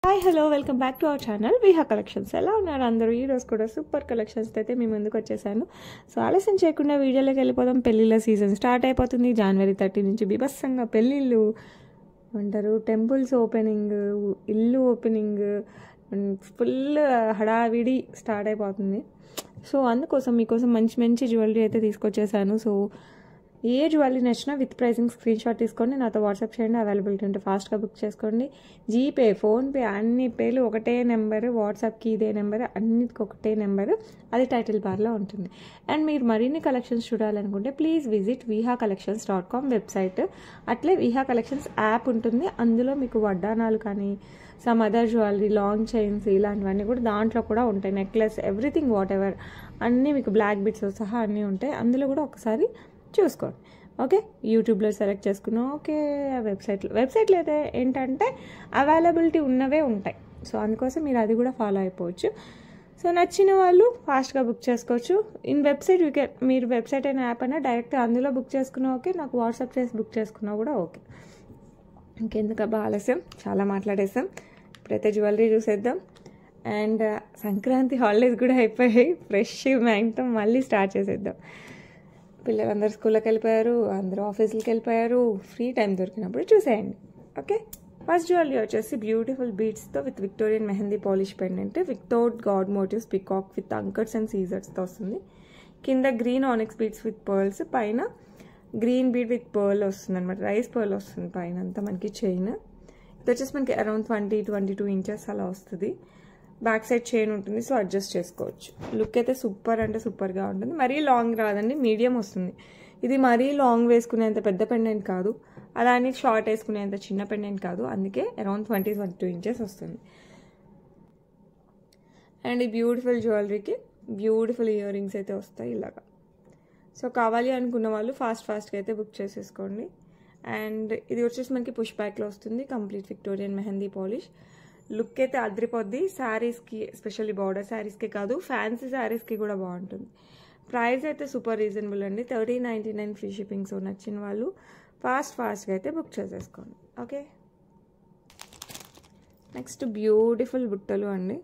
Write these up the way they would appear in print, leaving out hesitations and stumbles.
Hi hello welcome back to our channel Viha collections. ఎలా ఉన్నారు అందరూ? ఈరోజు కూడా సూపర్ కలెక్షన్స్ అయితే మీ ముందుకు వచ్చేసాను. సో ఆలస్యం చేయకుండా వీడియోలోకి వెళ్ళిపోదాం. పెళ్ళిళ్ళ సీజన్ స్టార్ట్ అయిపోతుంది. January 30 నుంచి బీభత్సంగా పెళ్ళిళ్ళు అంటారు, టెంపుల్స్ ఓపెనింగ్, ఇల్లు ఓపెనింగ్, ఫుల్ హడావిడి స్టార్ట్ అయిపోతుంది. సో అందుకోసం మీకోసం మంచి మంచి జ్యువెలరీ అయితే తీసుకొచ్చేసాను. సో ఏ జ్యువెలరీ నచ్చినా విత్ ప్రైసింగ్ స్క్రీన్ షాట్ తీసుకోండి, నాతో వాట్సాప్ చేయండి. అవైలబిలిటీ ఉంటే ఫాస్ట్గా బుక్ చేసుకోండి. జీపే, ఫోన్పే అన్ని పేర్లు ఒకటే నెంబర్, వాట్సాప్కి ఇదే నెంబర్, అన్నిటికి ఒకటే నెంబర్, అది టైటిల్ బార్లో ఉంటుంది. అండ్ మీరు మరిన్ని కలెక్షన్స్ చూడాలనుకుంటే ప్లీజ్ విజిట్ vihacollections.com వెబ్సైట్. అట్లే విహా కలెక్షన్స్ యాప్ ఉంటుంది, అందులో మీకు వడ్డానాలు కానీ some other jewellery, long chains ఇలాంటివన్నీ కూడా దాంట్లో కూడా ఉంటాయి. నెక్లెస్, ఎవ్రీథింగ్ వాట్ ఎవర్ అన్నీ మీకు బ్లాక్ బిట్స్ సహా అన్నీ ఉంటాయి. అందులో కూడా ఒకసారి చూసుకోండి. ఓకే, యూట్యూబ్లో సెలెక్ట్ చేసుకున్నాం. ఓకే, వెబ్సైట్లో అయితే ఏంటంటే అవైలబిలిటీ ఉన్నవే ఉంటాయి. సో అందుకోసం మీరు అది కూడా ఫాలో అయిపోవచ్చు. సో నచ్చిన వాళ్ళు ఫాస్ట్గా బుక్ చేసుకోవచ్చు. ఇన్ వెబ్సైట్ మీరు వెబ్సైట్ అయిన యాప్ అయినా డైరెక్ట్గా అందులో బుక్ చేసుకున్నా ఓకే, నాకు వాట్సాప్ చేసి బుక్ చేసుకున్నా కూడా ఓకే. ఇంకెందుకబ్బా ఆలస్యం, చాలా మాట్లాడేసాం. ఇప్పుడైతే జ్యువెలరీ చూసేద్దాం. అండ్ సంక్రాంతి హాలిడేస్ కూడా అయిపోయాయి. ఫ్రెష్ మైండ్తో మళ్ళీ స్టార్ట్ చేసేద్దాం. పిల్లలందరూ స్కూల్కి వెళ్ళిపోయారు, అందరూ ఆఫీసులకి వెళ్ళిపోయారు. ఫ్రీ టైం దొరికినప్పుడు చూసేయండి. ఓకే, ఫస్ట్ జ్యువెలరీ వచ్చేసి బ్యూటిఫుల్ బీడ్స్తో with Victorian mehndi polish pendant, without god motives, peacock with anchors and సీజర్స్తో వస్తుంది. కింద green onyx beads with pearls, పైన గ్రీన్ బీడ్ విత్ పర్ల్ వస్తుంది అనమాట. రైస్ పర్ల్ వస్తుంది పైన అంతా మనకి చైన్. ఇది వచ్చేసి మనకి అరౌండ్ 20-22 ఇంచెస్ అలా వస్తుంది. బ్యాక్ సైడ్ చైన్ ఉంటుంది, సో అడ్జస్ట్ చేసుకోవచ్చు. లుక్ అయితే సూపర్ అంటే సూపర్గా ఉంటుంది. మరీ లాంగ్ రాదండి, మీడియం వస్తుంది. ఇది మరీ లాంగ్ వేసుకునేంత పెద్ద పెండెంట్ కాదు, అలా అని షార్ట్ వేసుకునేంత చిన్న పెండెంట్ కాదు, అందుకే అరౌండ్ 20-22 ఇంచెస్ వస్తుంది. అండ్ ఈ బ్యూటిఫుల్ జ్యువెలరీకి బ్యూటిఫుల్ ఇయర్ రింగ్స్ అయితే వస్తాయి ఇలాగా. సో కావాలి అనుకున్న వాళ్ళు ఫాస్ట్గా అయితే బుక్ చేసేసుకోండి. అండ్ ఇది వచ్చేసి మనకి పుష్ బ్యాక్లో వస్తుంది, complete Victorian mehndi polish. Look అయితే అదిరిపోద్ది. శారీస్కి, ఎస్పెషల్లీ బార్డర్ శారీస్కి కాదు, ఫ్యాన్సీ శారీస్కి కూడా బాగుంటుంది. ప్రైస్ అయితే సూపర్ రీజనబుల్ అండి, 1399 ఫ్రీ షిప్పింగ్. సో నచ్చిన వాళ్ళు ఫాస్ట్గా అయితే బుక్ చేసేసుకోండి. ఓకే, నెక్స్ట్ బ్యూటిఫుల్ బుట్టలు అండి,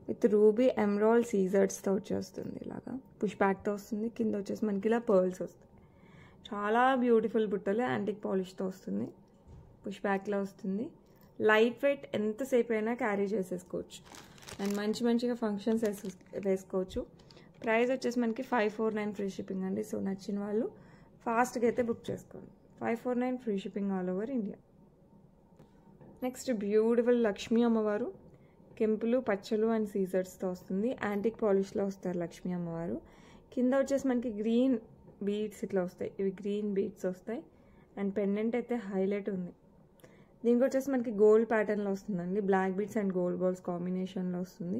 విత్ రూబీ ఎమరాల్డ్ సీజర్స్తో వచ్చేస్తుంది. ఇలాగా పుష్ బ్యాక్తో వస్తుంది. కింద వచ్చేసి మనకి ఇలా పర్ల్స్ వస్తాయి. చాలా బ్యూటిఫుల్ బుట్టలు, యాంటిక్ పాలిష్తో వస్తుంది. పుష్ బ్యాక్లో వస్తుంది. లైట్ వెయిట్, ఎంతసేపు అయినా క్యారీ చేసేసుకోవచ్చు. అండ్ మంచిగా ఫంక్షన్స్ వేసుకోవచ్చు. ప్రైస్ వచ్చేసి మనకి 549 ఫ్రీ షిప్పింగ్ అండి. సో నచ్చిన వాళ్ళు ఫాస్ట్గా అయితే బుక్ చేసుకోండి. 549 free shipping all over India. Next beautiful Lakshmi అమ్మవారు, కెంపులు, పచ్చలు అండ్ సీజర్స్తో వస్తుంది. యాంటిక్ పాలిష్లో వస్తారు లక్ష్మీ అమ్మవారు. కింద వచ్చేసి మనకి గ్రీన్ బీడ్స్ ఇట్లా వస్తాయి, ఇవి గ్రీన్ బీడ్స్ వస్తాయి. అండ్ పెండెంట్ అయితే హైలైట్ ఉంది. దీనికి వచ్చేసి మనకి గోల్డ్ ప్యాటర్న్లో వస్తుందండి, black beads and gold balls కాంబినేషన్లో వస్తుంది.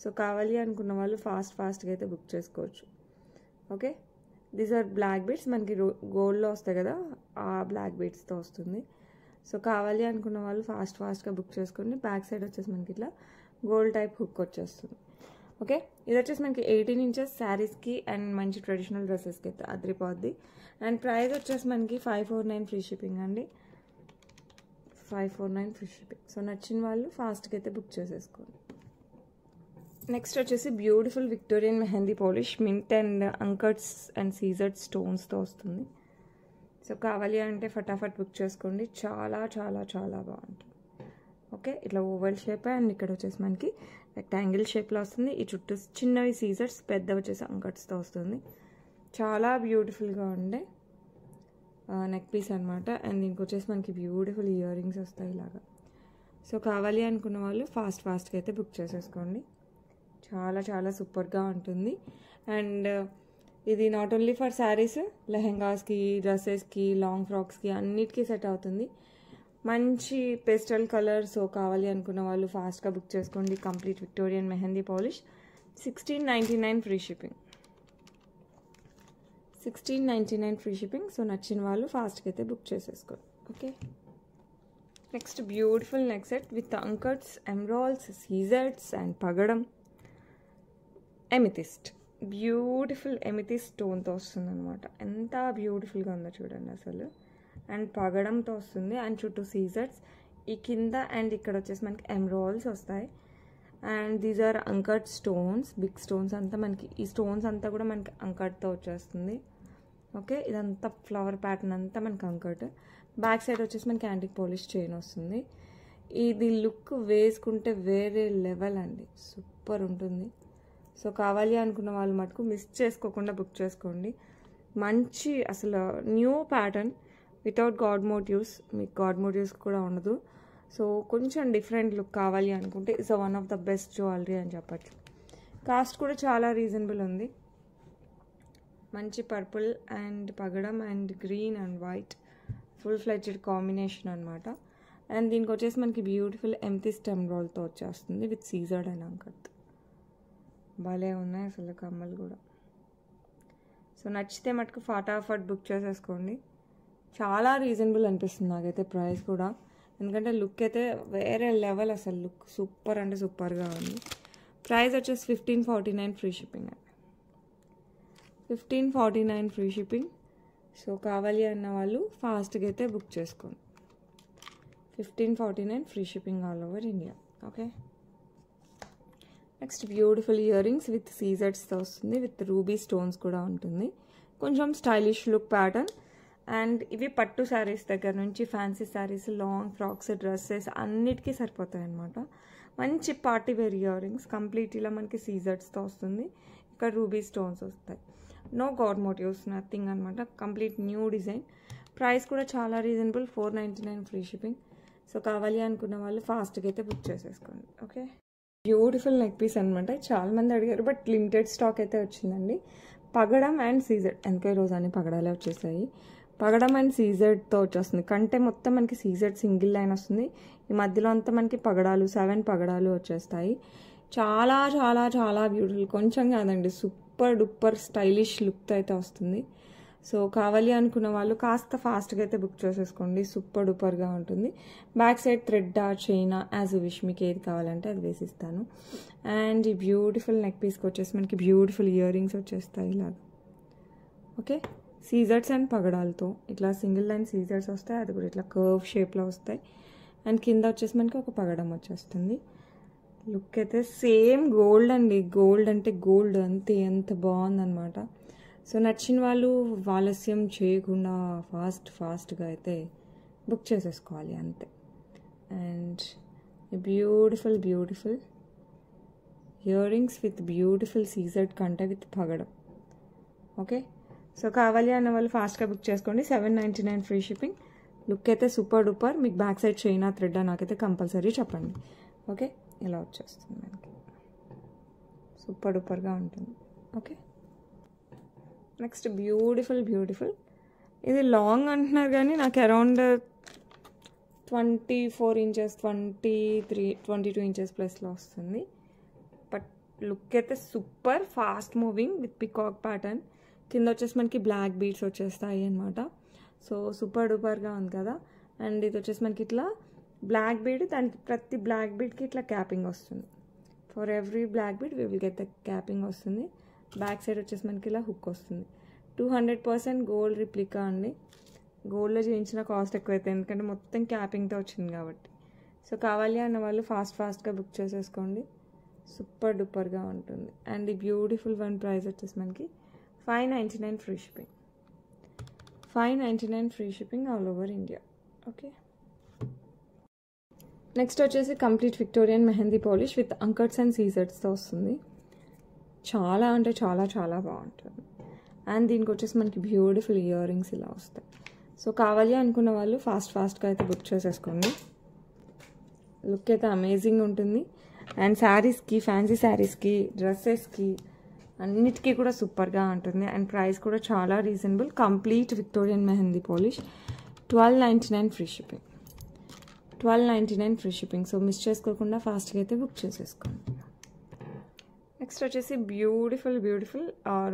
సో కావాలి అనుకున్న వాళ్ళు ఫాస్ట్గా అయితే బుక్ చేసుకోవచ్చు. Okay, these are black beads, మనకి గోల్డ్లో వస్తాయి కదా, ఆ బ్లాక్ బీడ్స్తో వస్తుంది. సో కావాలి అనుకున్న వాళ్ళు ఫాస్ట్గా బుక్ చేసుకోండి. బ్యాక్ సైడ్ వచ్చేసి మనకి ఇట్లా గోల్డ్ టైప్ హుక్ వచ్చేస్తుంది. ఓకే, ఇది వచ్చేసి మనకి 18 ఇంచెస్ శారీస్కి అండ్ మంచి ట్రెడిషనల్ డ్రెస్సెస్కి అయితే అదిరిపోద్ది. అండ్ ప్రైస్ వచ్చేసి మనకి 549 ఫ్రీ షిప్పింగ్ అండి, 549 ఫ్రీ షిప్పింగ్. సో నచ్చిన వాళ్ళు ఫాస్ట్గా అయితే బుక్ చేసేసుకోండి. నెక్స్ట్ వచ్చేసి beautiful Victorian mehndi polish, mint and anchors and CZ స్టోన్స్తో వస్తుంది. సో కావాలి అంటే ఫటాఫట్ బుక్ చేసుకోండి. చాలా బాగుంటుంది. ఓకే, ఇట్లా ఓవల్ షేప్ అండ్ ఇక్కడ వచ్చేసి మనకి రెక్టాంగిల్ షేప్లో వస్తుంది. ఈ చుట్టూ చిన్నవి సీజర్స్, పెద్ద వచ్చేసి అంకర్స్తో వస్తుంది. చాలా బ్యూటిఫుల్గా ఉండే నెక్ పీస్ అనమాట. అండ్ దీనికి వచ్చేసి మనకి బ్యూటిఫుల్ ఇయర్ రింగ్స్ వస్తాయి ఇలాగా. సో కావాలి అనుకున్న వాళ్ళు ఫాస్ట్గా అయితే బుక్ చేసేసుకోండి. చాలా సూపర్గా ఉంటుంది. అండ్ ఇది నాట్ ఓన్లీ ఫర్ శారీస్, లెహెంగాస్కి, డ్రెస్సెస్కి, లాంగ్ ఫ్రాక్స్కి అన్నిటికీ సెట్ అవుతుంది. మంచి పేస్టల్ కలర్. సో కావాలి అనుకున్న వాళ్ళు ఫాస్ట్గా బుక్ చేసుకోండి. Complete Victorian mehndi polish, 1699 free shipping, 1699 free shipping. So నచ్చిన వాళ్ళు ఫాస్ట్గా అయితే బుక్ చేసేసుకోండి. Okay, next beautiful neck set with anchors, emeralds, సీజర్డ్స్ అండ్ పగడం, ఎమితిస్ట్. బ్యూటిఫుల్ ఎమితిస్ట్ స్టోన్తో వస్తుంది అనమాట. ఎంత బ్యూటిఫుల్గా ఉందో చూడండి అసలు. అండ్ పగడంతో వస్తుంది. అండ్ చుట్టూ సీజర్స్, ఈ కింద అండ్ ఇక్కడ వచ్చేసి మనకి ఎమరాల్డ్స్ వస్తాయి. And these are uncut stones, big stones అంతా మనకి, ఈ స్టోన్స్ అంతా కూడా మనకి అంకట్తో వచ్చేస్తుంది. ఓకే, ఇదంతా ఫ్లవర్ ప్యాటర్న్ అంతా మనకి అంకట్. బ్యాక్ సైడ్ వచ్చేసి మనకి యాంటిక్ పాలిష్ చైన్ వస్తుంది. ఇది లుక్ వేసుకుంటే వేరే లెవెల్ అండి, సూపర్ ఉంటుంది. సో కావాలి అనుకున్న వాళ్ళు మటుకు మిస్ చేసుకోకుండా బుక్ చేసుకోండి. మంచి అసలు new pattern without god motives, మీకు గాడ్ మోటివ్స్ కూడా ఉండదు. సో కొంచెం డిఫరెంట్ లుక్ కావాలి అనుకుంటే it's one of the best jewellery అని చెప్పచ్చు. కాస్ట్ కూడా చాలా రీజనబుల్ ఉంది. మంచి పర్పుల్ అండ్ పగడం and green and white full fledged combination అనమాట. అండ్ దీనికి వచ్చేసి మనకి బ్యూటిఫుల్ ఎంతిస్ట్ ఎమరాల్డ్తో వచ్చేస్తుంది విత్ సీజర్డ్ అండ్ అంకట్. భలే ఉన్నాయి అసలు కమ్మలు కూడా. సో నచ్చితే మటుకు ఫటాఫట్ బుక్ చేసేసుకోండి. చాలా రీజనబుల్ అనిపిస్తుంది నాకైతే ప్రైస్ కూడా, ఎందుకంటే లుక్ అయితే వేరే లెవెల్, అసలు లుక్ సూపర్ అంటే సూపర్గా ఉంది. ప్రైస్ వచ్చేసి 1549 ఫ్రీ షిప్పింగ్ అండి. 1549 ఫ్రీ షిప్పింగ్. సో కావాలి అన్న వాళ్ళు ఫాస్ట్గా అయితే బుక్ చేసుకోండి. 1549 free shipping all over India. Okay, next beautiful earrings with సీజర్స్తో వస్తుంది, విత్ రూబీ స్టోన్స్ కూడా ఉంటుంది. కొంచెం స్టైలిష్ లుక్ ప్యాటర్న్. అండ్ ఇవి పట్టు శారీస్ దగ్గర నుంచి fancy saris, long frocks, dresses అన్నిటికీ సరిపోతాయి అనమాట. మంచి party wear earrings, complete ఇలా మనకి సీజర్స్తో వస్తుంది. ఇక్కడ రూబీ స్టోన్స్ వస్తాయి. నో గాడ్ మోటివ్స్, నథింగ్ అనమాట. Complete new design. ప్రైస్ కూడా చాలా రీజనబుల్, 499 ఫ్రీ షిప్పింగ్. సో కావాలి అనుకున్న వాళ్ళు ఫాస్ట్గా అయితే బుక్ చేసేసుకోండి. ఓకే, బ్యూటిఫుల్ నెక్ పీస్ అనమాట. చాలామంది అడిగారు, బట్ లిమిటెడ్ స్టాక్ అయితే వచ్చిందండి. పగడం అండ్ సీజర్డ్, ఎంకే రోజు అని పగడాలే వచ్చేసాయి. పగడం అండ్ సీజర్డ్తో వచ్చేస్తుంది. కంటే మొత్తం మనకి సీజర్డ్ సింగిల్ లైన్ వస్తుంది. ఈ మధ్యలో అంతా మనకి పగడాలు, 7 పగడాలు వచ్చేస్తాయి. చాలా చాలా చాలా బ్యూటిఫుల్, కొంచెం కాదండి, సూపర్ డూపర్ స్టైలిష్ లుక్తో అయితే వస్తుంది. సో కావాలి అనుకున్న వాళ్ళు కాస్త ఫాస్ట్గా అయితే బుక్ చేసేసుకోండి, సూపర్ డూపర్గా ఉంటుంది. Back side thread China as wish, మీకు ఏది కావాలంటే అది వేసిస్తాను. అండ్ ఈ బ్యూటిఫుల్ నెక్ పీస్కి వచ్చేసి మనకి బ్యూటిఫుల్ ఇయర్ రింగ్స్ వచ్చేస్తాయి ఇలాగ. ఓకే, సీజర్స్ అండ్ పగడాలతో ఇట్లా సింగిల్ లైన్ సీజర్స్ వస్తాయి, అది కూడా ఇట్లా కర్వ్ షేప్లో వస్తాయి. అండ్ కింద వచ్చేసి మనకి ఒక పగడం వచ్చేస్తుంది. లుక్ అయితే సేమ్ గోల్డ్ అండి, గోల్డ్ అంటే గోల్డ్ అంతే, ఎంత బాగుందనమాట. సో నచ్చిన వాళ్ళు ఆలస్యం చేయకుండా ఫాస్ట్గా అయితే బుక్ చేసేసుకోవాలి అంతే. And beautiful beautiful earrings with beautiful CZ కంటే విత్ పగడం. ఓకే, సో కావాలి అన్న వాళ్ళు ఫాస్ట్గా బుక్ చేసుకోండి. 799 ఫ్రీ షిప్పింగ్. లుక్ అయితే సూపర్ డూపర్. మీకు బ్యాక్ సైడ్ చైనా థ్రెడ్ నాకైతే కంపల్సరీ చెప్పండి. ఓకే, ఇలా వచ్చేస్తుంది మనకి, సూపర్ డూపర్గా ఉంటుంది. ఓకే, నెక్స్ట్ బ్యూటిఫుల్ బ్యూటిఫుల్, ఇది లాంగ్ అంటున్నారు కానీ నాకు అరౌండ్ 24 ఇంచెస్ 22 ఇంచెస్ ప్లస్లో వస్తుంది. బట్ లుక్ అయితే super fast moving with peacock pattern. కింద వచ్చేసి మనకి బ్లాక్ బీడ్స్ వచ్చేస్తాయి అనమాట. సో సూపర్ డూపర్గా ఉంది కదా. అండ్ ఇది వచ్చేసి మనకి ఇట్లా బ్లాక్ బీడ్, దానికి ప్రతి బ్లాక్ బీడ్కి ఇట్లా క్యాపింగ్ వస్తుంది. For every black bead we will get the capping వస్తుంది. బ్యాక్ సైడ్ వచ్చేసి మనకి ఇలా హుక్ వస్తుంది. 200% గోల్డ్ రిప్లికా అండి. గోల్డ్లో చేయించిన కాస్ట్ ఎక్కువైతే, ఎందుకంటే మొత్తం క్యాపింగ్తో వచ్చింది కాబట్టి. సో కావాలి అన్న వాళ్ళు ఫాస్ట్గా బుక్ చేసేసుకోండి, సూపర్ డూపర్గా ఉంటుంది. అండ్ ఈ బ్యూటిఫుల్ వన్ ప్రైస్ వచ్చేసి మనకి 599 free shipping. 599 free shipping all over India. Okay, next వచ్చేసి complete Victorian mehndi polish with anchors and సీజర్స్తో వస్తుంది. చాలా అంటే చాలా చాలా బాగుంటుంది. అండ్ దీనికి వచ్చేసి మనకి బ్యూటిఫుల్ ఇయర్ రింగ్స్ ఇలా వస్తాయి. సో కావాలి అనుకున్న వాళ్ళు ఫాస్ట్గా అయితే బుక్ చేసేసుకోండి. లుక్ అయితే అమేజింగ్ ఉంటుంది. అండ్ శారీస్కి, ఫ్యాన్సీ శారీస్కి, డ్రెస్సెస్కి అన్నిటికీ కూడా సూపర్గా ఉంటుంది. అండ్ ప్రైస్ కూడా చాలా reasonable. Complete Victorian mehndi polish 1299 free shipping. 1299 free shipping. So miss చేసుకోకుండా ఫాస్ట్గా అయితే బుక్ చేసేసుకోండి. నెక్స్ట్ వచ్చేసి బ్యూటిఫుల్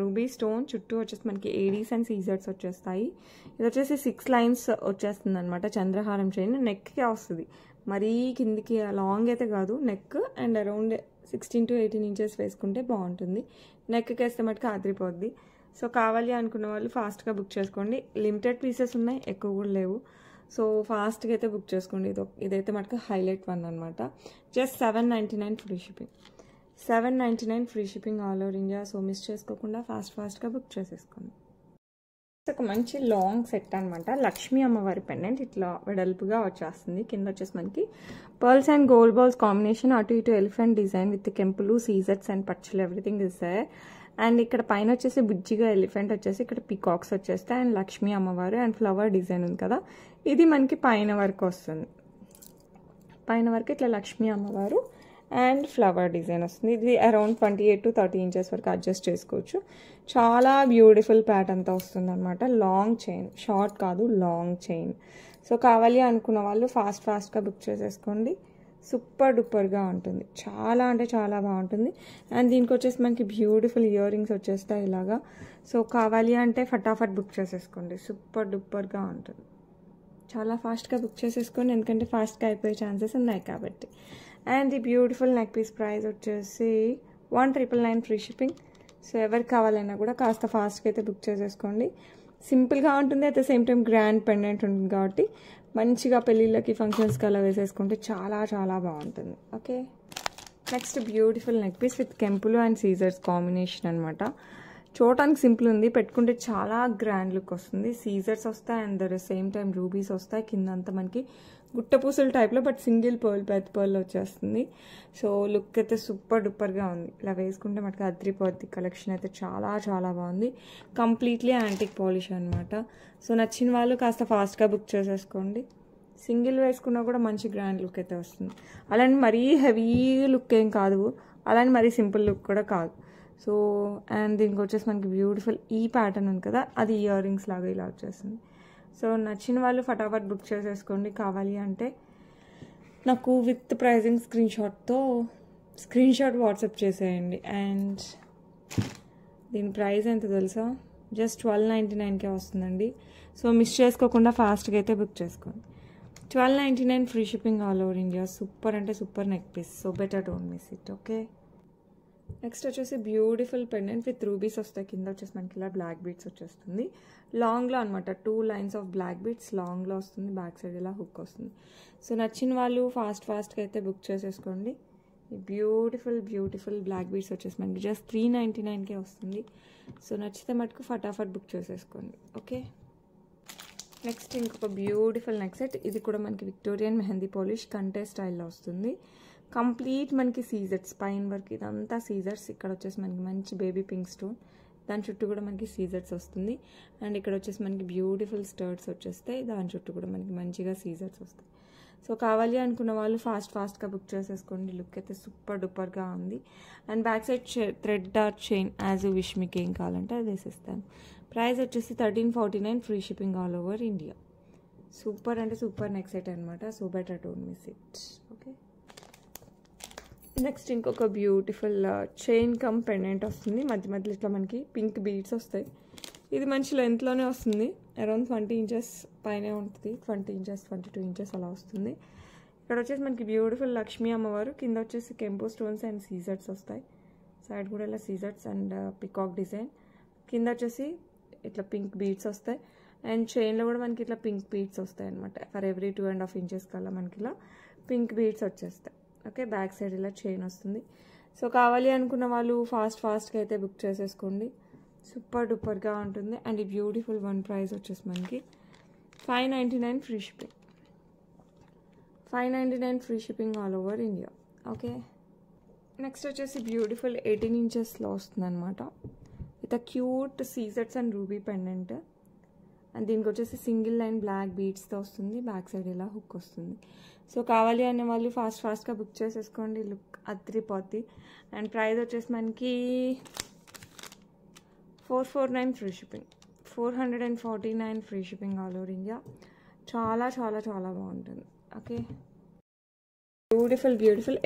రూబీ స్టోన్ చుట్టూ వచ్చేసి మనకి ఏడీస్ అండ్ సీజర్స్ వచ్చేస్తాయి. ఇది వచ్చేసి 6 లైన్స్ వచ్చేస్తుంది అనమాట. చంద్రహారం చైన్ నెక్కి వస్తుంది, మరీ కిందికి లాంగ్ అయితే కాదు. Neck and around 16 to 18 inches వేసుకుంటే బాగుంటుంది. నెక్కి వేస్తే మటుకు ఆదిరిపోద్ది. సో కావాలి అనుకున్న వాళ్ళు ఫాస్ట్గా బుక్ చేసుకోండి. లిమిటెడ్ పీసెస్ ఉన్నాయి, ఎక్కువ కూడా లేవు. సో ఫాస్ట్గా అయితే బుక్ చేసుకోండి. ఇదైతే మనకు హైలైట్ వన్ అనమాట. Just $7.99 free shipping. $7.99 free shipping all over India. So miss చేసుకోకుండా ఫాస్ట్గా బుక్ చేసేసుకోండి. ఒక మంచి లాంగ్ సెట్ అనమాట. లక్ష్మీ అమ్మవారి పెండెంట్ ఇట్లా వెడల్పుగా వచ్చేస్తుంది. కింద వచ్చేసి మనకి pearls and gold balls combination, అటు ఇటు ఎలిఫెంట్ డిజైన్ విత్ కెంపులు, సీజర్స్ అండ్ పచ్చలు ఎవ్రీథింగ్ ఇస్ దేర్. అండ్ ఇక్కడ పైన వచ్చేసి బుజ్జిగా ఎలిఫెంట్ వచ్చేసి ఇక్కడ పీకాక్స్ వచ్చేస్తాయి అండ్ లక్ష్మీ అమ్మవారు అండ్ ఫ్లవర్ డిజైన్ ఉంది కదా, ఇది మనకి పైన వరకు వస్తుంది. పైన వరకు ఇట్లా లక్ష్మీ అమ్మవారు అండ్ ఫ్లవర్ డిజైన్ వస్తుంది. ఇది అరౌండ్ 28 to 30 ఇంచెస్ వరకు అడ్జస్ట్ చేసుకోవచ్చు. చాలా బ్యూటిఫుల్ ప్యాటర్న్తో వస్తుంది అనమాట. లాంగ్ చైన్, షార్ట్ కాదు లాంగ్ చైన్. సో కావాలి అనుకున్న వాళ్ళు ఫాస్ట్గా బుక్ చేసేసుకోండి. సూపర్ డూపర్గా ఉంటుంది. చాలా అంటే చాలా బాగుంటుంది. అండ్ దీనికి వచ్చేసి మనకి బ్యూటిఫుల్ ఇయర్ రింగ్స్ వచ్చేస్తాయి ఇలాగా. సో కావాలి అంటే ఫటాఫట్ బుక్ చేసేసుకోండి. సూపర్ డూపర్గా ఉంటుంది. చాలా ఫాస్ట్గా బుక్ చేసేసుకోండి, ఎందుకంటే ఫాస్ట్గా అయిపోయే ఛాన్సెస్ ఉన్నాయి కాబట్టి. అండ్ ఈ బ్యూటిఫుల్ నెక్ పీస్ ప్రైస్ వచ్చేసి $1,999 ఫ్రీ షిప్పింగ్. సో ఎవరికి కావాలన్నా కూడా కాస్త ఫాస్ట్గా అయితే బుక్ చేసేసుకోండి. సింపుల్గా ఉంటుంది, at the same time grand pendant ఉంటుంది కాబట్టి మంచిగా పెళ్ళిళ్ళకి ఫంక్షన్స్కి అలా వేసేసుకుంటే చాలా చాలా బాగుంటుంది. Okay, next beautiful neck piece with కెంపులు అండ్ సీజర్స్ కాంబినేషన్ అనమాట. చూడటానికి సింపుల్ ఉంది, పెట్టుకుంటే చాలా గ్రాండ్ లుక్ వస్తుంది. సీజర్స్ వస్తాయి and the same time rubies వస్తాయి. కింద అంతా మనకి గుట్టపూసల టైప్లో బట్ సింగిల్ పర్ల్ పెద్ద పర్ల్ వచ్చేస్తుంది. సో లుక్ అయితే సూపర్ డూపర్గా ఉంది. ఇలా వేసుకుంటే మనకి అద్రిపోద్ది. కలెక్షన్ అయితే చాలా చాలా బాగుంది. కంప్లీట్లీ యాంటిక్ పాలిష్ అనమాట. సో నచ్చిన వాళ్ళు కాస్త ఫాస్ట్గా బుక్ చేసేసుకోండి. సింగిల్ వేసుకున్నా కూడా మంచి గ్రాండ్ లుక్ అయితే వస్తుంది. అలానే మరీ హెవీ లుక్ ఏం కాదు, అలానే మరీ సింపుల్ లుక్ కూడా కాదు. సో అండ్ దీనికి వచ్చేసి మనకి బ్యూటిఫుల్ ఈ ప్యాటర్న్ ఉంది కదా, అది ఇయర్ రింగ్స్ లాగా ఇలా వచ్చేస్తుంది. సో నచ్చిన వాళ్ళు ఫటాఫట్ బుక్ చేసేసుకోండి. కావాలి అంటే నాకు with pricing screenshot WhatsApp చేసేయండి. అండ్ దీని ప్రైస్ ఎంత తెలుసా, జస్ట్ $12.99కే వస్తుందండి. సో మిస్ చేసుకోకుండా ఫాస్ట్గా అయితే బుక్ చేసుకోండి. $12.99 free shipping all over India. Super అంటే super neck piece. So better don't miss it. Okay, next వచ్చేసి బ్యూటిఫుల్ పెండెంట్ విత్ రూబీస్ వస్తాయి. కింద వచ్చేసి మనకి ఇలా బ్లాక్ బీట్స్ వచ్చేస్తుంది. లాంగ్లో అనమాట, 2 లైన్స్ ఆఫ్ బ్లాక్ బీట్స్ లాంగ్లో వస్తుంది. బ్యాక్ సైడ్ ఇలా హుక్ వస్తుంది. సో నచ్చిన వాళ్ళు ఫాస్ట్గా అయితే బుక్ చేసేసుకోండి. ఈ బ్యూటిఫుల్ బ్లాక్ బీట్స్ వచ్చేసి మనకి జస్ట్ $3.99కే వస్తుంది. సో నచ్చితే మటుకు ఫటాఫట్ బుక్ చేసేసుకోండి. ఓకే, నెక్స్ట్ ఇంకొక బ్యూటిఫుల్ నెక్ సెట్. ఇది కూడా మనకి విక్టోరియన్ మెహందీ పాలిష్ కంటే స్టైల్లో వస్తుంది. కంప్లీట్ మనకి సీజర్స్ పైన వరకు ఇదంతా సీజర్స్. ఇక్కడ వచ్చేసి మనకి మంచి బేబీ పింక్ స్టోన్, దాని చుట్టూ కూడా మనకి సీజర్స్ వస్తుంది. అండ్ ఇక్కడ వచ్చేసి మనకి బ్యూటిఫుల్ స్టర్ట్స్ వచ్చేస్తాయి. దాని చుట్టూ కూడా మనకి మంచిగా సీజర్స్ వస్తాయి. సో కావాలి అనుకున్న వాళ్ళు ఫాస్ట్గా బుక్ చేసేసుకోండి. లుక్ అయితే సూపర్ డూపర్గా ఉంది. And back side thread dot chain as you wish, మీకు ఏం కావాలంటే అది వేసేస్తాను. ప్రైస్ వచ్చేసి $13.49 free shipping all over India. Super అంటే సూపర్ నెక్ సెట్ అనమాట. So better don't miss it. Okay, next ఇంకొక బ్యూటిఫుల్ చైన్ కమ్ పెండెంట్ వస్తుంది. మధ్యలో ఇట్లా మనకి పింక్ బీడ్స్ వస్తాయి. ఇది మంచి లెంత్లోనే వస్తుంది. అరౌండ్ 20 ఇంచెస్ పైనే ఉంటుంది. 20 ఇంచెస్ 22 ఇంచెస్ అలా వస్తుంది. ఇక్కడ వచ్చేసి మనకి బ్యూటిఫుల్ లక్ష్మీ అమ్మవారు, కింద వచ్చేసి కెంపో స్టోన్స్ అండ్ సీజర్స్ వస్తాయి. సైడ్ కూడా ఇలా సీజర్స్ అండ్ పికాక్ డిజైన్. కింద వచ్చేసి ఇట్లా పింక్ బీడ్స్ వస్తాయి. అండ్ చైన్లో కూడా మనకి ఇట్లా పింక్ బీడ్స్ వస్తాయి అనమాట. ఫర్ ఎవ్రీ 2.5 ఇంచెస్ కల్లా మనకి ఇలా పింక్ బీడ్స్ వచ్చేస్తాయి. ఓకే, బ్యాక్ సైడ్ ఇలా చైన్ వస్తుంది. సో కావాలి అనుకున్న వాళ్ళు ఫాస్ట్గా అయితే బుక్ చేసేసుకోండి. సూపర్ డూపర్గా ఉంటుంది. అండ్ ఈ బ్యూటిఫుల్ వన్ ప్రైస్ వచ్చేసి మనకి $5.99 free shipping. $5.99 free shipping all over India. Okay, next వచ్చేసి బ్యూటిఫుల్ 18 ఇంచెస్లో వస్తుంది అనమాట. విత్ అ క్యూట్ సీజర్స్ అండ్ రూబీ పెండెంట్. అండ్ దీనికి వచ్చేసి సింగిల్ లైన్ బ్లాక్ బీడ్స్తో వస్తుంది. బ్యాక్ సైడ్ ఇలా హుక్ వస్తుంది. సో కావాలి అనే వాళ్ళు ఫాస్ట్గా బుక్ చేసేసుకోండి. లుక్ అద్రిపోద్ది. అండ్ ప్రైస్ వచ్చేసి మనకి $449 free shipping. $449 free shipping all over India. చాలా చాలా చాలా బాగుంటుంది. ఓకే, బ్యూటిఫుల్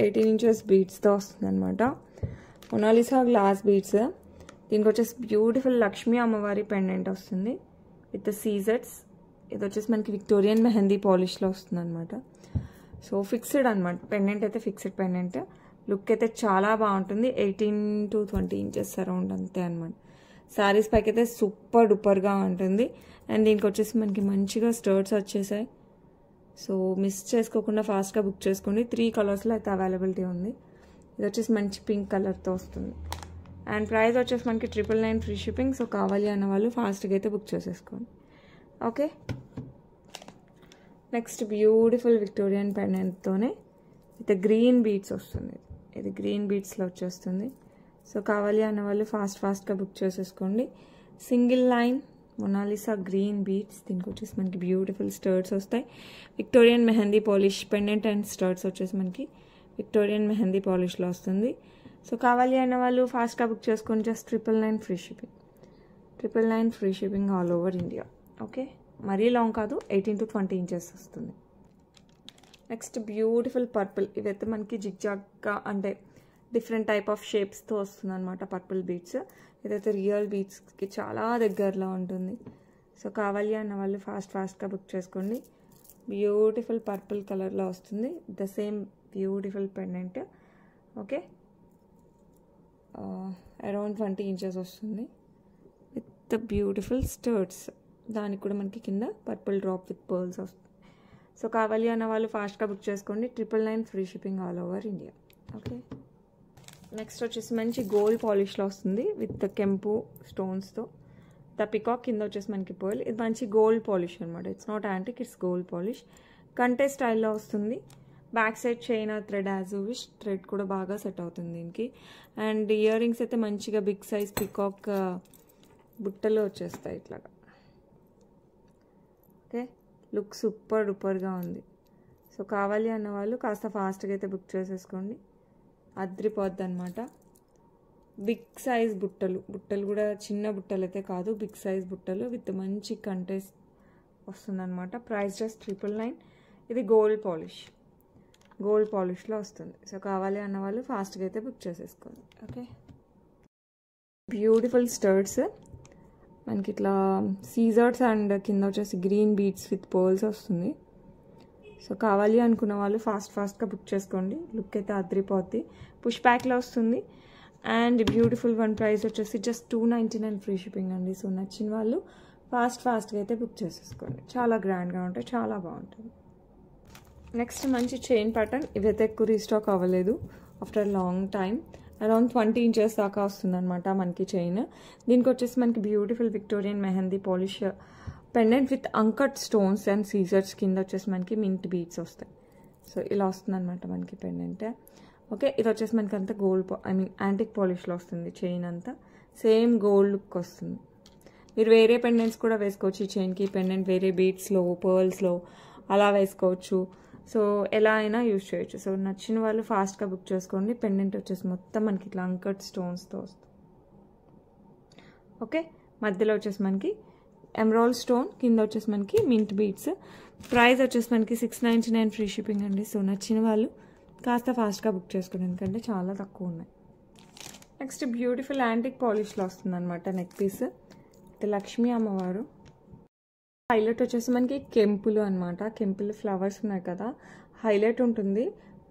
18 ఇంచెస్ బీడ్స్తో వస్తుంది అనమాట. Mona Lisa glass beads. దీనికి వచ్చేసి బ్యూటిఫుల్ లక్ష్మీ అమ్మవారి పెండెంట్ వస్తుంది విత్ సీజర్స్. ఇది వచ్చేసి మనకి విక్టోరియన్ మెహందీ పాలిష్లో వస్తుంది అనమాట. సో ఫిక్స్డ్ అనమాట పెండెంట్ అయితే, ఫిక్స్డ్ పెండెంట్. లుక్ అయితే చాలా బాగుంటుంది. 18 to 20 ఇంచెస్ అరౌండ్ అంతే అనమాట. శారీస్ పైకి అయితే సూపర్ డూపర్గా ఉంటుంది. అండ్ దీనికి వచ్చేసి మనకి మంచిగా స్టర్ట్స్ వచ్చేసాయి. సో మిస్ చేసుకోకుండా ఫాస్ట్గా బుక్ చేసుకోండి. 3 కలర్స్లో అయితే అవైలబిలిటీ ఉంది. ఇది వచ్చేసి మంచి పింక్ కలర్తో వస్తుంది. అండ్ ప్రైస్ వచ్చేసి మనకి 999 ఫ్రీ షిప్పింగ్. సో కావాలి అన్న వాళ్ళు ఫాస్ట్గా అయితే బుక్ చేసేసుకోండి. ఓకే, నెక్స్ట్ బ్యూటిఫుల్ విక్టోరియన్ పెండెంట్తోనే విత్ గ్రీన్ బీడ్స్ వస్తుంది. ఇది గ్రీన్ బీడ్స్లో వచ్చేస్తుంది. సో కావాలి అన్న వాళ్ళు ఫాస్ట్గా బుక్ చేసేసుకోండి. Single line Mona Lisa green beads. దీనికి వచ్చేసి మనకి బ్యూటిఫుల్ స్టర్ట్స్ వస్తాయి. Victorian mehndi polish pendant and studs వచ్చేసి మనకి విక్టోరియన్ మెహందీ పాలిష్లో వస్తుంది. సో కావాలి అన్న వాళ్ళు ఫాస్ట్గా బుక్ చేసుకొని just 999 free shipping. 999 free shipping all over India. Okay, మరీ లాంగ్ కాదు, 18 to 20 ఇంచెస్ వస్తుంది. Next beautiful purple. ఇవైతే మనకి జిగ్జాగ్గా అంటే డిఫరెంట్ టైప్ ఆఫ్ షేప్స్తో వస్తుంది అనమాట పర్పుల్ బీడ్స్. ఇదైతే రియల్ బీడ్స్కి చాలా దగ్గరలో ఉంటుంది. సో కావాలి అన్న వాళ్ళు ఫాస్ట్గా బుక్ చేసుకోండి. బ్యూటిఫుల్ పర్పుల్ కలర్లో వస్తుంది. The same beautiful pendant. Okay, around 20 inches వస్తుంది విత్ ద బ్యూటిఫుల్ స్టర్ట్స్. దానికి కూడా మనకి కింద పర్పుల్ డ్రాప్ విత్ పర్ల్స్ వస్తుంది. సో కావాలి అన్న వాళ్ళు ఫాస్ట్గా బుక్ చేసుకోండి. 999 free shipping all over India. Okay, next వచ్చేసి మంచి గోల్డ్ పాలిష్లో వస్తుంది విత్ ద కెంపు స్టోన్స్తో. ద పికాక్ కింద వచ్చేసి మనకి పర్ల్. ఇది మంచి గోల్డ్ పాలిష్ అనమాట. It's not antique, it's gold polish. కంటే స్టైల్లో వస్తుంది. Back side chain thread as wish. Thread కూడా బాగా సెట్ అవుతుంది దీనికి. అండ్ ఇయర్ రింగ్స్ అయితే మంచిగా బిగ్ సైజ్ పికాక్ బుట్టలు వచ్చేస్తాయి ఇట్లాగా. ఓకే, లుక్ సూపర్ డూపర్గా ఉంది. సో కావాలి అన్న వాళ్ళు కాస్త ఫాస్ట్గా అయితే బుక్ చేసేసుకోండి. అద్రిపోద్ది అనమాట. బిగ్ సైజ్ బుట్టలు కూడా చిన్న బుట్టలు అయితే కాదు, బిగ్ సైజ్ బుట్టలు విత్ మంచి కంటెస్ట్ వస్తుందన్నమాట. Price just 999. ఇది గోల్డ్ పాలిష్లో వస్తుంది. సో కావాలి అన్న వాళ్ళు ఫాస్ట్గా అయితే బుక్ చేసేసుకోండి. ఓకే, బ్యూటిఫుల్ స్టర్ట్స్ మనకి ఇట్లా సీజర్స్ అండ్ కింద వచ్చేసి గ్రీన్ బీడ్స్ విత్ పర్ల్స్ వస్తుంది. సో కావాలి అనుకున్న వాళ్ళు ఫాస్ట్గా బుక్ చేసుకోండి. లుక్ అయితే అద్రిపోద్ది. పుష్ బ్యాక్లో వస్తుంది. అండ్ బ్యూటిఫుల్ వన్ ప్రైస్ వచ్చేసి జస్ట్ 299 ఫ్రీ షిప్పింగ్ అండి. సో నచ్చిన వాళ్ళు ఫాస్ట్గా అయితే బుక్ చేసేసుకోండి. చాలా గ్రాండ్గా ఉంటాయి, చాలా బాగుంటుంది. నెక్స్ట్ మంచి చైన్ ప్యాటర్న్. ఇవైతే ఎక్కువ రీస్టాక్ అవ్వలేదు after long time. Around 20 inches దాకా వస్తుంది అనమాట మనకి చైన్. దీనికి వచ్చేసి మనకి beautiful Victorian mehndi polish pendant with uncut stones and సీజర్స్. కింద వచ్చేసి మనకి మింట్ బీడ్స్ వస్తాయి. సో ఇలా వస్తుంది అనమాట మనకి పెండెంట్. ఓకే, ఇది వచ్చేసి మనకి అంతా గోల్డ్ యాంటిక్ పాలిష్లో వస్తుంది. చైన్ అంతా సేమ్ గోల్డ్ లుక్ వస్తుంది. మీరు వేరే పెండెంట్స్ కూడా వేసుకోవచ్చు. ఈ చైన్కి పెండెంట్ వేరే బీడ్స్లో పర్ల్స్లో అలా వేసుకోవచ్చు. సో ఎలా అయినా యూజ్ చేయొచ్చు. సో నచ్చిన వాళ్ళు ఫాస్ట్గా బుక్ చేసుకోండి. పెండెంట్ వచ్చేసి మొత్తం మనకి ఇట్లా అంకట్ స్టోన్స్తో వస్తుంది. ఓకే, మధ్యలో వచ్చేసి మనకి ఎమరాల్డ్ స్టోన్, కింద వచ్చేసి మనకి మింట్ బీడ్స్. ప్రైస్ వచ్చేసి మనకి 699 ఫ్రీ షిప్పింగ్ అండి. సో నచ్చిన వాళ్ళు కాస్త ఫాస్ట్గా బుక్ చేసుకోండి, ఎందుకంటే చాలా తక్కువ ఉన్నాయి. నెక్స్ట్ బ్యూటిఫుల్ యాంటిక్ పాలిష్లో వస్తుంది అనమాట నెక్ పీస్. ఇది లక్ష్మీ అమ్మవారు. హైలైట్ వచ్చేసి మనకి కెంపులు అనమాట. కెంపులు ఫ్లవర్స్ ఉన్నాయి కదా, హైలైట్ ఉంటుంది.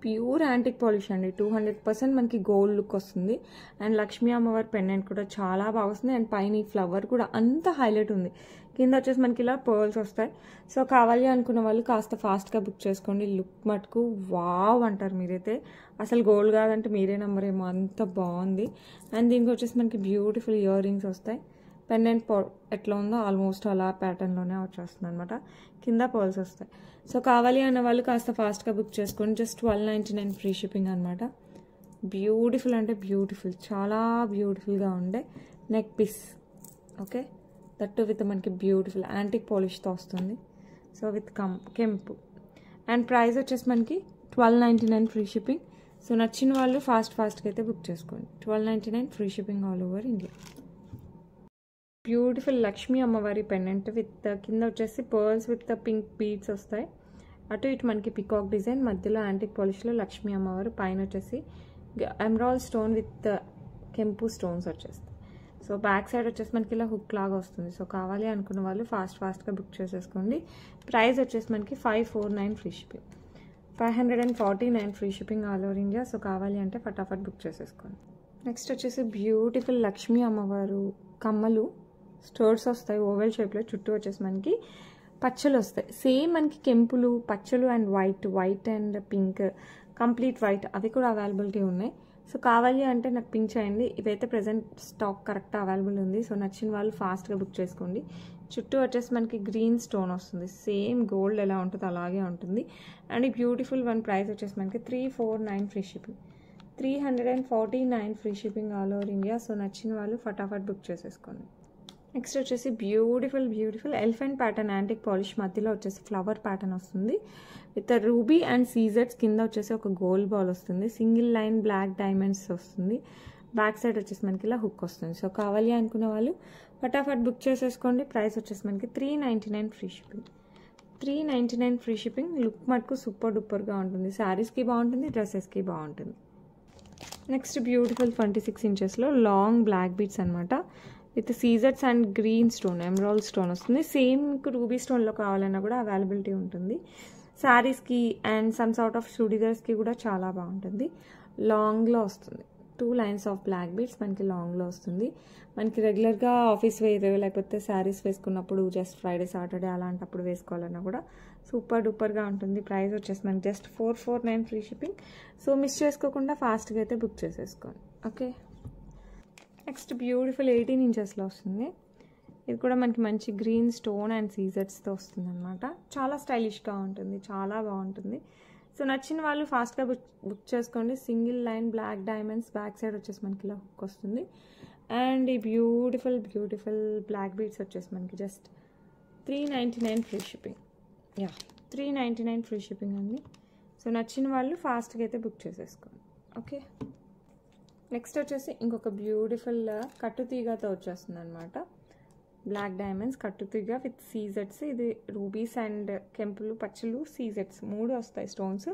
ప్యూర్ యాంటిక్ పాలిష్ అండి. 200% మనకి గోల్డ్ లుక్ వస్తుంది. అండ్ లక్ష్మీ అమ్మవారి పెండెంట్ కూడా చాలా బాగా వస్తుంది. అండ్ పైన ఈ ఫ్లవర్ కూడా అంత హైలైట్ ఉంది. కింద వచ్చేసి మనకి ఇలా పర్ల్స్ వస్తాయి. సో కావాలి అనుకున్న వాళ్ళు కాస్త ఫాస్ట్గా బుక్ చేసుకోండి. లుక్ మటుకు వావ్ అంటారు మీరైతే. అసలు గోల్డ్ కాదంటే మీరే నమ్మరేమో, అంత బాగుంది. అండ్ దీనికి వచ్చేసి మనకి బ్యూటిఫుల్ ఇయర్ రింగ్స్ వస్తాయి. పెండెంట్ ఎట్లా ఉందో ఆల్మోస్ట్ అలా ప్యాటర్న్లోనే వచ్చేస్తుంది అనమాట. కింద పర్ల్స్ వస్తాయి. సో కావాలి అన్న వాళ్ళు కాస్త ఫాస్ట్గా బుక్ చేసుకోండి. జస్ట్ 1299 ఫ్రీ షిప్పింగ్ అనమాట. బ్యూటిఫుల్ అంటే బ్యూటిఫుల్, చాలా బ్యూటిఫుల్గా ఉండే neck piece. Okay, that with మనకి బ్యూటిఫుల్ యాంటిక్ పాలిష్తో వస్తుంది. సో విత్ కెంపు. అండ్ ప్రైస్ వచ్చేసి మనకి 1299 ఫ్రీ షిప్పింగ్. సో నచ్చిన వాళ్ళు ఫాస్ట్గా అయితే బుక్ చేసుకోండి. 1299 free shipping all over India. Beautiful Lakshmi అమ్మవారి పెండెంట్ విత్ కింద వచ్చేసి పర్ల్స్ విత్ పింక్ బీడ్స్ వస్తాయి. అటు ఇటు మనకి పికాక్ డిజైన్, మధ్యలో యాంటిక్ పాలిష్లో లక్ష్మీ అమ్మవారు, పైన వచ్చేసి ఎమరాల్డ్ స్టోన్ విత్ కెంపు స్టోన్స్ వచ్చేస్తాయి. సో బ్యాక్ సైడ్ వచ్చేసి మనకి ఇలా హుక్ లాగా వస్తుంది. సో కావాలి అనుకున్న వాళ్ళు ఫాస్ట్గా బుక్ చేసేసుకోండి. ప్రైస్ వచ్చేసి మనకి 549 free shipping, 549 free shipping all over India. So కావాలి అంటే ఫటాఫట్ బుక్ చేసేసుకోండి. నెక్స్ట్ వచ్చేసి బ్యూటిఫుల్ లక్ష్మీ అమ్మవారు కమ్మలు స్టర్ట్స్ వస్తాయి ఓవెల్ షేప్లో. చుట్టూ వచ్చేసి మనకి పచ్చలు వస్తాయి. సేమ్ మనకి కెంపులు, పచ్చలు and white and pink, complete white అవి కూడా అవైలబిలిటీ ఉన్నాయి. సో కావాలి అంటే నాకు పింక్ చేయండి. ఇవైతే ప్రజెంట్ స్టాక్ కరెక్ట్ అవైలబుల్ ఉంది. సో నచ్చిన వాళ్ళు ఫాస్ట్గా బుక్ చేసుకోండి. చుట్టూ వచ్చేసి మనకి గ్రీన్ స్టోన్ వస్తుంది. సేమ్ గోల్డ్ ఎలా ఉంటుందో అలాగే ఉంటుంది. అండ్ ఈ బ్యూటిఫుల్ వన్ ప్రైస్ వచ్చేసి మనకి 349 free shipping, 349 free shipping all over India. So నచ్చిన వాళ్ళు ఫటాఫట్ బుక్ చేసేసుకోండి. నెక్స్ట్ వచ్చేసి beautiful elephant pattern antique polish, మధ్యలో వచ్చేసి ఫ్లవర్ ప్యాటర్న్ వస్తుంది విత్ రూబీ అండ్ సీజెడ్స్. కింద వచ్చేసి ఒక గోల్డ్ బాల్ వస్తుంది. సింగిల్ లైన్ బ్లాక్ డైమండ్స్ వస్తుంది. బ్యాక్ సైడ్ వచ్చేసి మనకి ఇలా హుక్ వస్తుంది. సో కావాలి అనుకున్న వాళ్ళు ఫటాఫట్ బుక్ చేసేసుకోండి. ప్రైస్ వచ్చేసి మనకి 399 free shipping, 399 free shipping. Look మటుకు సూపర్ డూపర్గా ఉంటుంది. శారీస్కి బాగుంటుంది, డ్రెస్సెస్కి బాగుంటుంది. నెక్స్ట్ బ్యూటిఫుల్ 26 ఇంచెస్లో లాంగ్ బ్లాక్ బీట్స్ అనమాట విత్ సీజర్స్ and green stone, emerald stone వస్తుంది. సేమ్ మీకు రూబీ స్టోన్లో కావాలన్నా కూడా అవైలబిలిటీ ఉంటుంది. శారీస్కి అండ్ సమ్ సార్ట్ ఆఫ్ చుడిదార్స్కి కూడా చాలా బాగుంటుంది. లాంగ్లో వస్తుంది. 2 లైన్స్ ఆఫ్ బ్లాక్ బీట్స్ మనకి లాంగ్లో వస్తుంది. మనకి రెగ్యులర్గా ఆఫీస్ వేర్ లేకపోతే శారీస్ వేసుకున్నప్పుడు జస్ట్ ఫ్రైడే సాటర్డే అలాంటప్పుడు వేసుకోవాలన్నా కూడా సూపర్ డూపర్గా ఉంటుంది. ప్రైస్ వచ్చేసి మనకి just 449 free shipping. So miss చేసుకోకుండా ఫాస్ట్గా అయితే బుక్ చేసేసుకోండి. ఓకే, నెక్స్ట్ బ్యూటిఫుల్ 18 ఇంచెస్లో వస్తుంది. ఇది కూడా మనకి మంచి గ్రీన్ స్టోన్ అండ్ సీజర్స్తో వస్తుంది అనమాట. చాలా స్టైలిష్గా ఉంటుంది, చాలా బాగుంటుంది. సో నచ్చిన వాళ్ళు ఫాస్ట్గా బుక్ చేసుకోండి. Single line black diamonds, back side వచ్చేసి మనకి ఇలా హుక్ వస్తుంది. అండ్ ఈ బ్యూటిఫుల్ బ్లాక్ బీడ్స్ వచ్చేసి మనకి just 399 free shipping. 399 free shipping అండి. సో నచ్చిన వాళ్ళు ఫాస్ట్గా అయితే బుక్ చేసేసుకోండి. ఓకే, నెక్స్ట్ వచ్చేసి ఇంకొక బ్యూటిఫుల్ కట్టుతీగతో వచ్చేస్తుంది అనమాట. బ్లాక్ డైమండ్స్ కట్టుతీగ విత్ సీజెట్స్. ఇది రూబీస్ అండ్ కెంపులు, పచ్చలు, సీజెట్స్ 3 వస్తాయి స్టోన్స్.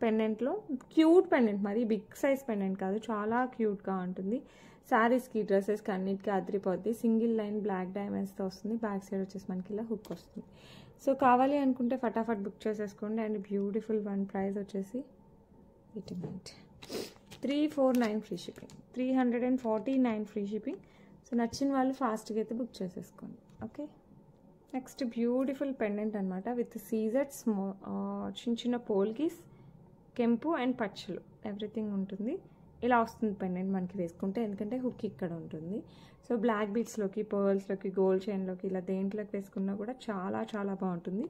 పెండెంట్లో క్యూట్ పెండెంట్, మరి బిగ్ సైజ్ పెండెంట్ కాదు, చాలా క్యూట్గా ఉంటుంది. శారీస్కి, డ్రెస్సెస్కి అన్నిటికీ అదిరిపోద్ది. సింగిల్ లైన్ బ్లాక్ డైమండ్స్తో వస్తుంది. బ్యాక్ సైడ్ వచ్చేసి మనకి ఇలా హుక్ వస్తుంది. సో కావాలి అనుకుంటే ఫటాఫట్ బుక్ చేసేసుకోండి. అండ్ బ్యూటిఫుల్ వన్ ప్రైస్ వచ్చేసి 349 free shipping, 349 free shipping. So నచ్చిన వాళ్ళు ఫాస్ట్గా అయితే బుక్ చేసేసుకోండి. ఓకే, నెక్స్ట్ బ్యూటిఫుల్ పెండెంట్ అనమాట విత్ సీజర్స్, చిన్న పోల్కీస్, కెంపు అండ్ పచ్చలు ఎవ్రీథింగ్ ఉంటుంది. ఇలా వస్తుంది పెండెంట్ మనకి వేసుకుంటే, ఎందుకంటే హుక్ ఇక్కడ ఉంటుంది. సో బ్లాక్ బీడ్స్లోకి, పర్ల్స్లోకి, గోల్డ్ చైన్లోకి ఇలా దేంట్లోకి వేసుకున్నా కూడా చాలా చాలా బాగుంటుంది.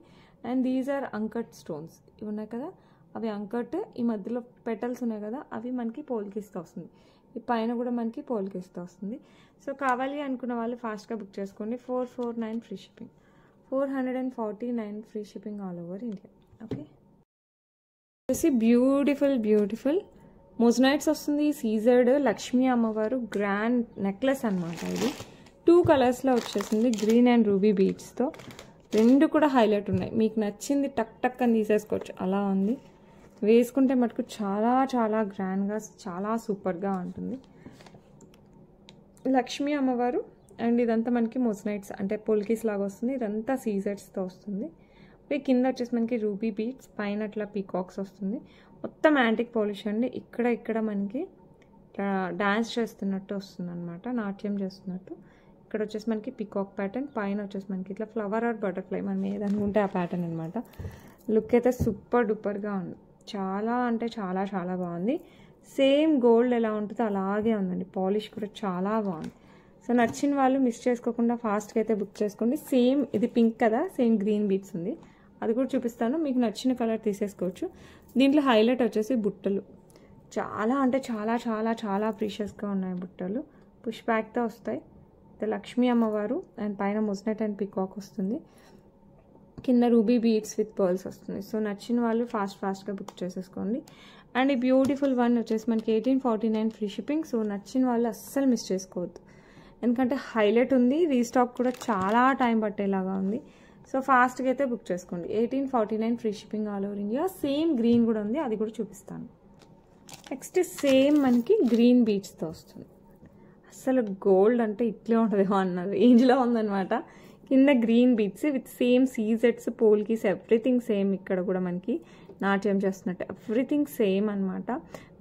And these are uncut stones. ఇవి ఉన్నాయి కదా, అవి అంకట్. ఈ మధ్యలో పెటల్స్ ఉన్నాయి కదా, అవి మనకి పోల్కిస్తో వస్తుంది. ఈ పైన కూడా మనకి పోల్కిస్తో వస్తుంది. సో కావాలి అనుకున్న వాళ్ళు ఫాస్ట్గా బుక్ చేసుకోండి. 449 free shipping, 449 free shipping all over India. Okay, వచ్చేసి బ్యూటిఫుల్ మోజనైట్స్ వస్తుంది. సీజర్డ్ లక్ష్మీ అమ్మవారు గ్రాండ్ నెక్లెస్ అనమాట. ఇది 2 కలర్స్లో వచ్చేసింది, గ్రీన్ అండ్ రూబీ బీడ్స్తో. 2 కూడా హైలైట్ ఉన్నాయి. మీకు నచ్చింది టక్ అని తీసేసుకోవచ్చు, అలా ఉంది. వేసుకుంటే మటుకు చాలా చాలా గ్రాండ్గా, చాలా సూపర్గా ఉంటుంది. లక్ష్మీ అమ్మవారు అండ్ ఇదంతా మనకి మోజనైట్స్ అంటే పోల్కీస్ లాగా వస్తుంది. ఇదంతా సీజర్స్తో వస్తుంది. కింద వచ్చేసి మనకి రూబీ బీడ్స్, పైన అట్లా పీకాక్స్ వస్తుంది. మొత్తం యాంటిక్ పాలిష్ అండి. ఇక్కడ మనకి డాన్స్ చేస్తున్నట్టు వస్తుంది అనమాట, నాట్యం చేస్తున్నట్టు. ఇక్కడ వచ్చేసి మనకి పీకాక్ ప్యాటర్న్, పైన వచ్చేసి మనకి ఇట్లా ఫ్లవర్ ఆర్ బటర్ఫ్లై, మనం ఏదనుకుంటే ఆ ప్యాటర్న్ అనమాట. లుక్ అయితే సూపర్ డూపర్గా ఉంది. చాలా అంటే చాలా చాలా బాగుంది. సేమ్ గోల్డ్ ఎలా ఉంటుందో అలాగే ఉందండి. పాలిష్ కూడా చాలా బాగుంది. సో నచ్చిన వాళ్ళు మిస్ చేసుకోకుండా ఫాస్ట్గా అయితే బుక్ చేసుకోండి. సేమ్ ఇది పింక్ కదా, సేమ్ గ్రీన్ బీడ్స్ ఉంది, అది కూడా చూపిస్తాను. మీకు నచ్చిన కలర్ తీసేసుకోవచ్చు. దీంట్లో హైలైట్ వచ్చేసి బుట్టలు. చాలా అంటే చాలా చాలా చాలా ప్రీషియస్గా ఉన్నాయి బుట్టలు. పుష్ బ్యాక్తో వస్తాయి. లక్ష్మీ అమ్మవారు అండ్ పైన ముస్నెట్ అండ్ పికాక్ వస్తుంది. కింద రూబీ బీడ్స్ విత్ పర్ల్స్ వస్తుంది. సో నచ్చిన వాళ్ళు ఫాస్ట్గా బుక్ చేసేసుకోండి. అండ్ ఈ బ్యూటిఫుల్ వన్ వచ్చేసి మనకి 1849 ఫ్రీ షిప్పింగ్. సో నచ్చిన వాళ్ళు అస్సలు మిస్ చేసుకోవద్దు, ఎందుకంటే హైలైట్ ఉంది. రీస్టాక్ కూడా చాలా టైం పట్టేలాగా ఉంది. సో ఫాస్ట్గా అయితే బుక్ చేసుకోండి. 1849 free shipping all over India. Same green కూడా ఉంది, అది కూడా చూపిస్తాను. నెక్స్ట్ సేమ్ మనకి గ్రీన్ బీడ్స్తో వస్తుంది. అసలు గోల్డ్ అంటే ఇట్లే ఉంటుందేమో అన్న రేంజ్లో ఉందన్నమాట. కింద గ్రీన్ బీడ్స్ విత్ సేమ్ సీజెట్స్, పోల్కీస్, ఎవ్రీథింగ్ సేమ్. ఇక్కడ కూడా మనకి నాట్యం చేస్తున్నట్టు ఎవ్రీథింగ్ సేమ్ అనమాట.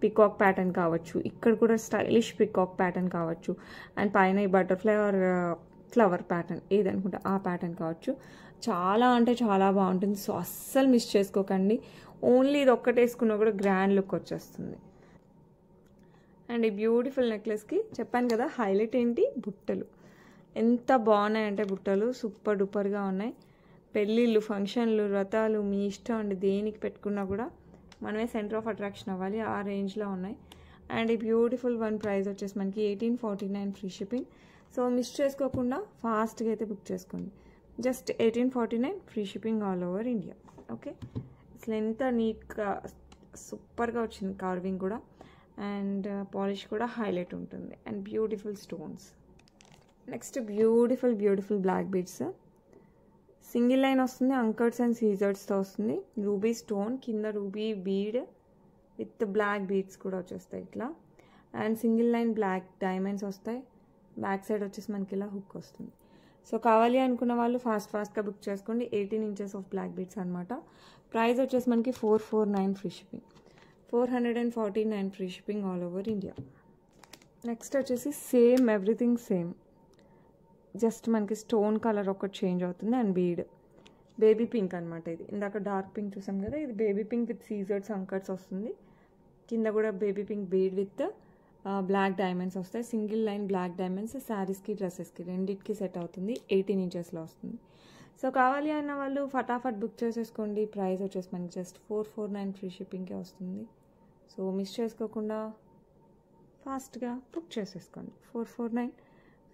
పికాక్ ప్యాటర్న్ కావచ్చు, ఇక్కడ కూడా స్టైలిష్ పికాక్ ప్యాటర్న్ కావచ్చు, అండ్ పైన ఈ బటర్ఫ్లై ఆర్ ఫ్లవర్ ప్యాటర్న్ ఏదనుకుంటే ఆ ప్యాటర్న్ కావచ్చు. చాలా అంటే చాలా బాగుంటుంది. సో అస్సలు మిస్ చేసుకోకండి. ఓన్లీ ఇది ఒక్కటి వేసుకున్నా కూడా గ్రాండ్ లుక్ వచ్చేస్తుంది. అండ్ ఈ బ్యూటిఫుల్ నెక్లెస్కి చెప్పాను కదా హైలైట్ ఏంటి, బుట్టలు. ఎంత బాగున్నాయంటే బుట్టలు సూపర్ డూపర్గా ఉన్నాయి. పెళ్ళిళ్ళు, ఫంక్షన్లు, వ్రతాలు మీ ఇష్టం అండి, దేనికి పెట్టుకున్నా కూడా మనమే సెంటర్ ఆఫ్ అట్రాక్షన్ అవ్వాలి, ఆ రేంజ్లో ఉన్నాయి. అండ్ ఈ బ్యూటిఫుల్ వన్ ప్రైస్ వచ్చేసి మనకి 1849 ఫ్రీ షిప్పింగ్. సో మిస్ చేసుకోకుండా ఫాస్ట్గా అయితే బుక్ చేసుకోండి. Just 1849 free shipping all over India. Okay, అసలు ఎంత నీట్గా సూపర్గా వచ్చింది కార్వింగ్ కూడా. అండ్ పాలిష్ కూడా హైలైట్ ఉంటుంది. And beautiful stones. Next beautiful black beads. Single line వస్తుంది, అంకర్స్ అండ్ సీజర్స్తో వస్తుంది. రూబీ స్టోన్ కింద, ruby bead with black beads కూడా వచ్చేస్తాయి ఇట్లా. And single line black diamonds వస్తాయి. బ్యాక్ సైడ్ వచ్చేసి మనకి ఇలా హుక్ వస్తుంది. సో కావాలి అనుకున్న వాళ్ళు ఫాస్ట్గా బుక్ చేసుకోండి. 18 ఇంచెస్ ఆఫ్ బ్లాక్ బీడ్స్ అనమాట. ప్రైస్ వచ్చేసి మనకి 449 free shipping, 449 free shipping all over India. Next వచ్చేసి సేమ్ ఎవ్రీథింగ్ సేమ్, జస్ట్ మనకి స్టోన్ కలర్ ఒకటి చేంజ్ అవుతుంది. అండ్ బీడ్ బేబీ పింక్ అనమాట. ఇది ఇందాక డార్క్ పింక్ చూసాం కదా, ఇది బేబీ పింక్ విత్ సీజర్స్ అంకర్స్ వస్తుంది. కింద కూడా baby pink bead with black diamonds వస్తాయి. సింగిల్ లైన్ బ్లాక్ డైమండ్స్ శారీస్కి డ్రెస్సెస్కి రెండింటికి సెట్ అవుతుంది. 18 ఇంచెస్లో వస్తుంది. సో కావాలి అన్న వాళ్ళు ఫటాఫట్ బుక్ చేసేసుకోండి. ప్రైస్ వచ్చేసి మనకి జస్ట్ 449 ఫ్రీ షిప్పింగ్కే వస్తుంది. సో మిస్ చేసుకోకుండా ఫాస్ట్గా బుక్ చేసేసుకోండి. 449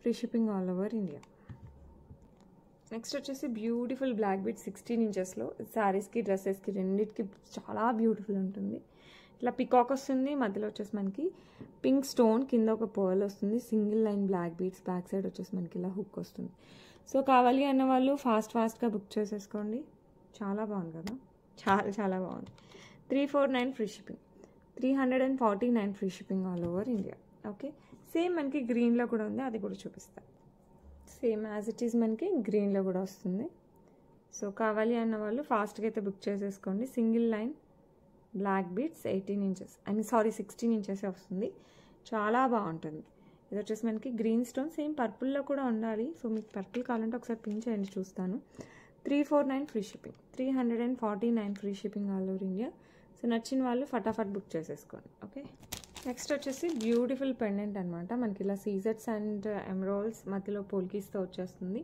free shipping all over India. Next వచ్చేసి బ్యూటిఫుల్ బ్లాక్ బీడ్ 16 ఇంచెస్లో శారీస్కి డ్రెస్సెస్కి రెండింటికి చాలా బ్యూటిఫుల్ ఉంటుంది. ఇట్లా పికాక్ వస్తుంది, మధ్యలో వచ్చేసి మనకి పింక్ స్టోన్, కింద ఒక పర్ల్ వస్తుంది. Single line black beads, back side వచ్చేసి మనకి ఇలా హుక్ వస్తుంది. సో కావాలి అన్న వాళ్ళు ఫాస్ట్గా బుక్ చేసేసుకోండి. చాలా బాగుంది కదా, చాలా బాగుంది. 349 free shipping, 349 free shipping all over India. Okay, same మనకి గ్రీన్లో కూడా ఉంది, అది కూడా చూపిస్తాను. సేమ్ యాజ్ ఇట్ ఈజ్ మనకి గ్రీన్లో కూడా వస్తుంది. సో కావాలి అన్న వాళ్ళు ఫాస్ట్గా అయితే బుక్ చేసేసుకోండి. Single line black beads 18 inches 16 inches వస్తుంది. చాలా బాగుంటుంది. ఇది వచ్చేసి మనకి గ్రీన్ స్టోన్, సేమ్ పర్పుల్లో కూడా ఉండాలి. సో మీకు పర్పుల్ కావాలంటే ఒకసారి పిన్ చేయండి చూస్తాను. 349 free shipping, 349 free shipping all over India. So నచ్చిన వాళ్ళు ఫటాఫట్ బుక్ చేసేసుకోండి. ఓకే, నెక్స్ట్ వచ్చేసి బ్యూటిఫుల్ పెండెంట్ అనమాట. మనకి ఇలా సీజర్స్ అండ్ ఎమరాల్డ్స్ మధ్యలో పోల్కీస్తో వచ్చేస్తుంది.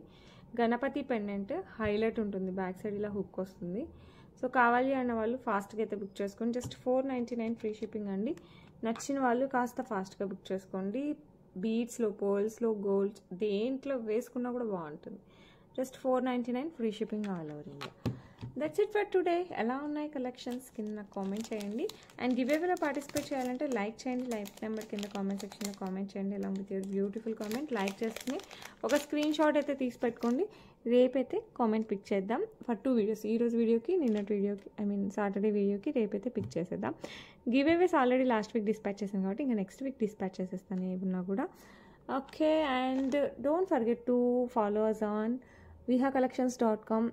గణపతి పెండెంట్ హైలైట్ ఉంటుంది, బ్యాక్ సైడ్ ఇలా హుక్ వస్తుంది. సో కావాలి అన్న వాళ్ళు ఫాస్ట్గా అయితే బుక్ చేసుకోండి. జస్ట్ 499 ఫ్రీ షిప్పింగ్ అండి. నచ్చిన వాళ్ళు కాస్త ఫాస్ట్గా బుక్ చేసుకోండి. బీడ్స్లో, పోల్స్లో, గోల్డ్ దేంట్లో వేసుకున్నా కూడా బాగుంటుంది. Just 499 free shipping all over India. That's it for today. ఎలా ఉన్నాయి కలెక్షన్స్ కింద నాకు కామెంట్ చేయండి. అండ్ గివేవేలో పార్టిసిపేట్ చేయాలంటే లైక్ చేయండి, లైక్ నెంబర్ కింద కామెంట్ సెక్షన్లో కామెంట్ చేయండి. ఎలా with your beautiful comment like చేస్తుంది ఒక స్క్రీన్ షాట్ అయితే తీసి పెట్టుకోండి. రేపైతే కామెంట్ పిక్ చేద్దాం ఫర్ 2 వీడియోస్. ఈరోజు వీడియోకి, నిన్నటి వీడియోకి, సాటర్డే వీడియోకి రేపైతే పిక్ చేసేద్దాం. Giveaways already last week dispatch చేసాను కాబట్టి ఇంకా నెక్స్ట్ వీక్ డిస్పాచ్ చేసేస్తాను ఏమన్నా కూడా. Okay, and don't forget to follow us on vihacollections.com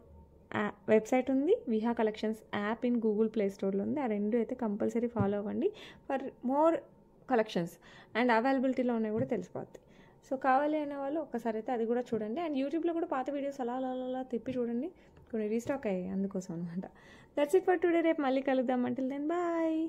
website ఉంది. Viha collections app in Google play స్టోర్లో ఉంది. ఆ రెండు అయితే కంపల్సరీ ఫాలో అవ్వండి ఫర్ మోర్ కలెక్షన్స్. అండ్ అవైలబిలిటీలో ఉన్నాయి కూడా తెలిసిపోద్ది. సో కావాలి అనే వాళ్ళు ఒక్కసారి అయితే అది కూడా చూడండి. అండ్ యూట్యూబ్లో కూడా పాత వీడియోస్ అలా తిప్పి చూడండి, కొన్ని రీస్టాక్ అయ్యాయి అందుకోసం అనమాట. That's it for today. రేపు మళ్ళీ కలుద్దాం. Until then bye.